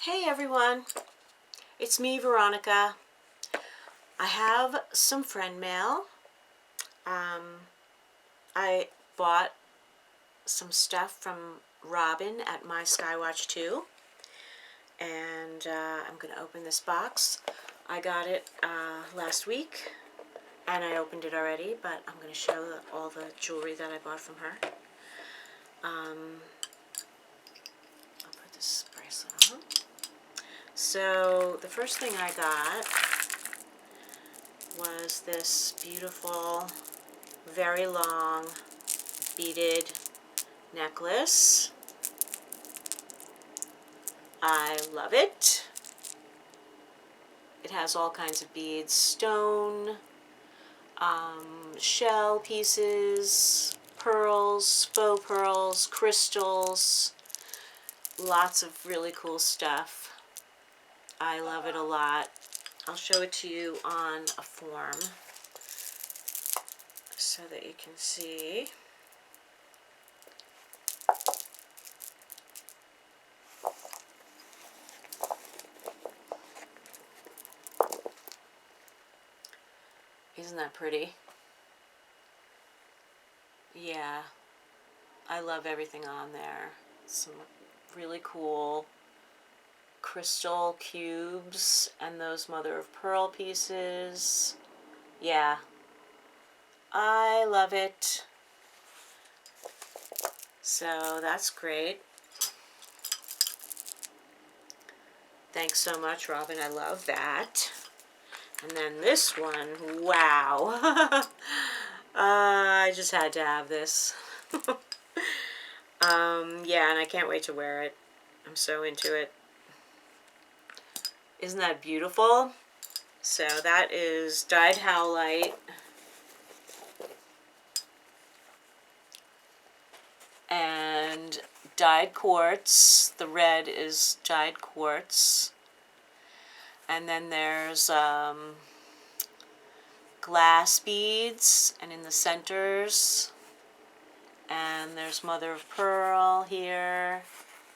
Hey everyone, it's me, Veronica. I have some friend mail. I bought some stuff from Robin at Myskywatch2, and I'm going to open this box. I got it last week, and I opened it already, but I'm going to show all the jewelry that I bought from her. I'll put this bracelet on. So the first thing I got was this beautiful, very long beaded necklace. I love it. It has all kinds of beads, stone, shell pieces, pearls, faux pearls, crystals, lots of really cool stuff. I love it a lot. I'll show it to you on a form so that you can see. Isn't that pretty? Yeah, I love everything on there. Some really cool crystal cubes and those mother of pearl pieces. Yeah, I love it. So that's great. Thanks so much, Robin. I love that. And then this one, wow. I just had to have this. Yeah, and I can't wait to wear it. I'm so into it. Isn't that beautiful? So that is dyed howlite. And dyed quartz. The red is dyed quartz. And then there's glass beads, and in the centers. And there's mother of pearl here,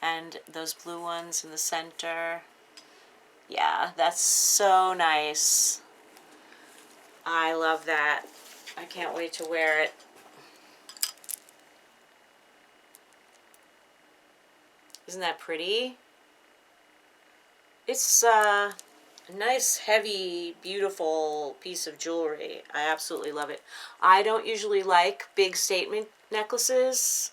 and those blue ones in the center. Yeah, that's so nice. I love that. I can't wait to wear it. Isn't that pretty? It's a nice, heavy, beautiful piece of jewelry. I absolutely love it. I don't usually like big statement necklaces,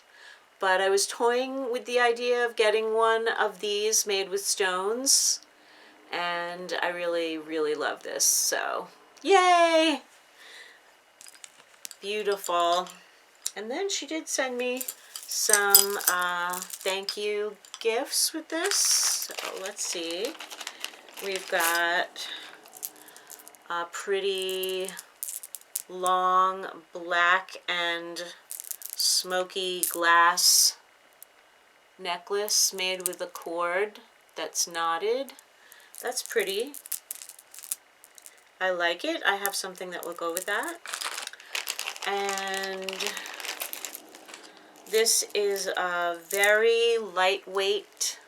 but I was toying with the idea of getting one of these made with stones, and I really, really love this, so yay! Beautiful. And then she did send me some thank you gifts with this. So let's see. We've got a pretty long black and smoky glass necklace made with a cord that's knotted. That's pretty. I like it. I have something that will go with that. And this is a very lightweight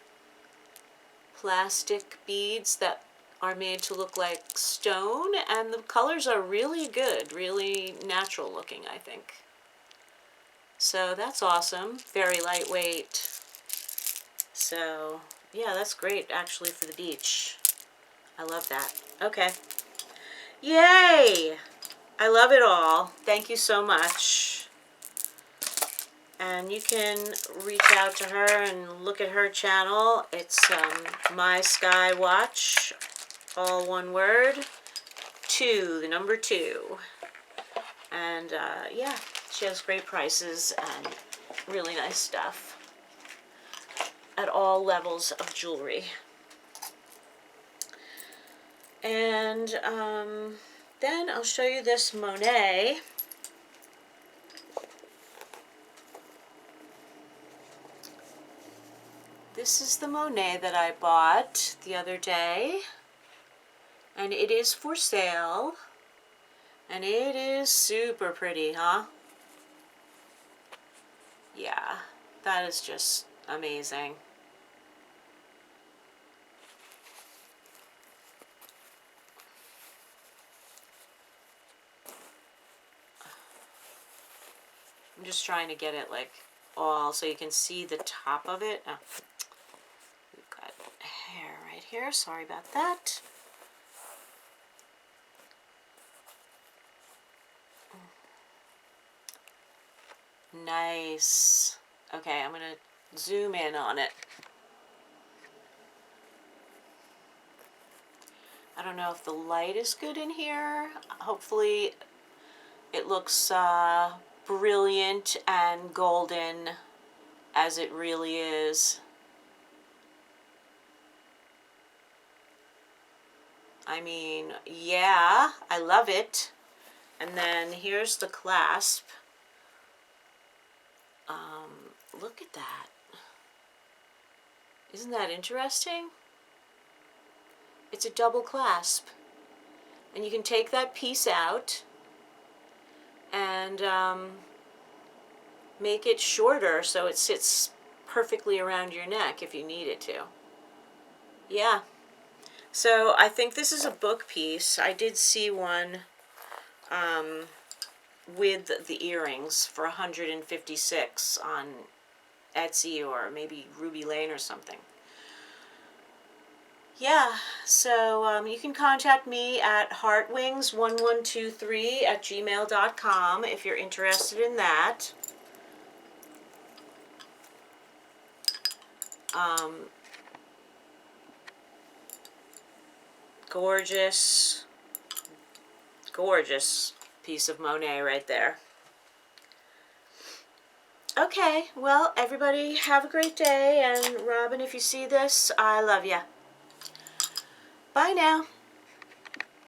plastic beads that are made to look like stone, and the colors are really good, really natural looking, I think. So that's awesome. Very lightweight. So yeah, that's great actually for the beach. I love that. Okay. Yay! I love it all. Thank you so much. And you can reach out to her and look at her channel. It's Myskywatch, all one word, 2, the number 2. And yeah, she has great prices and really nice stuff at all levels of jewelry. And then I'll show you this Monet. This is the Monet that I bought the other day, and it is for sale, and it is super pretty, huh? Yeah, that is just amazing. just trying to get it like all so you can see the top of it. Oh, we've got hair right here. Sorry about that. Nice. Okay, I'm going to zoom in on it. I don't know if the light is good in here. Hopefully it looks brilliant and golden as it really is. I mean, yeah, I love it. And then here's the clasp. Look at that. Isn't that interesting? It's a double clasp. And you can take that piece out and make it shorter so it sits perfectly around your neck if you need it to. Yeah. So I think this is a book piece. I did see one with the earrings for $156 on Etsy or maybe Ruby Lane or something. Yeah, so you can contact me at heartwings1123@gmail.com if you're interested in that. Gorgeous, gorgeous piece of Monet right there. Okay, well, everybody have a great day, and Robin, if you see this, I love ya. Bye now.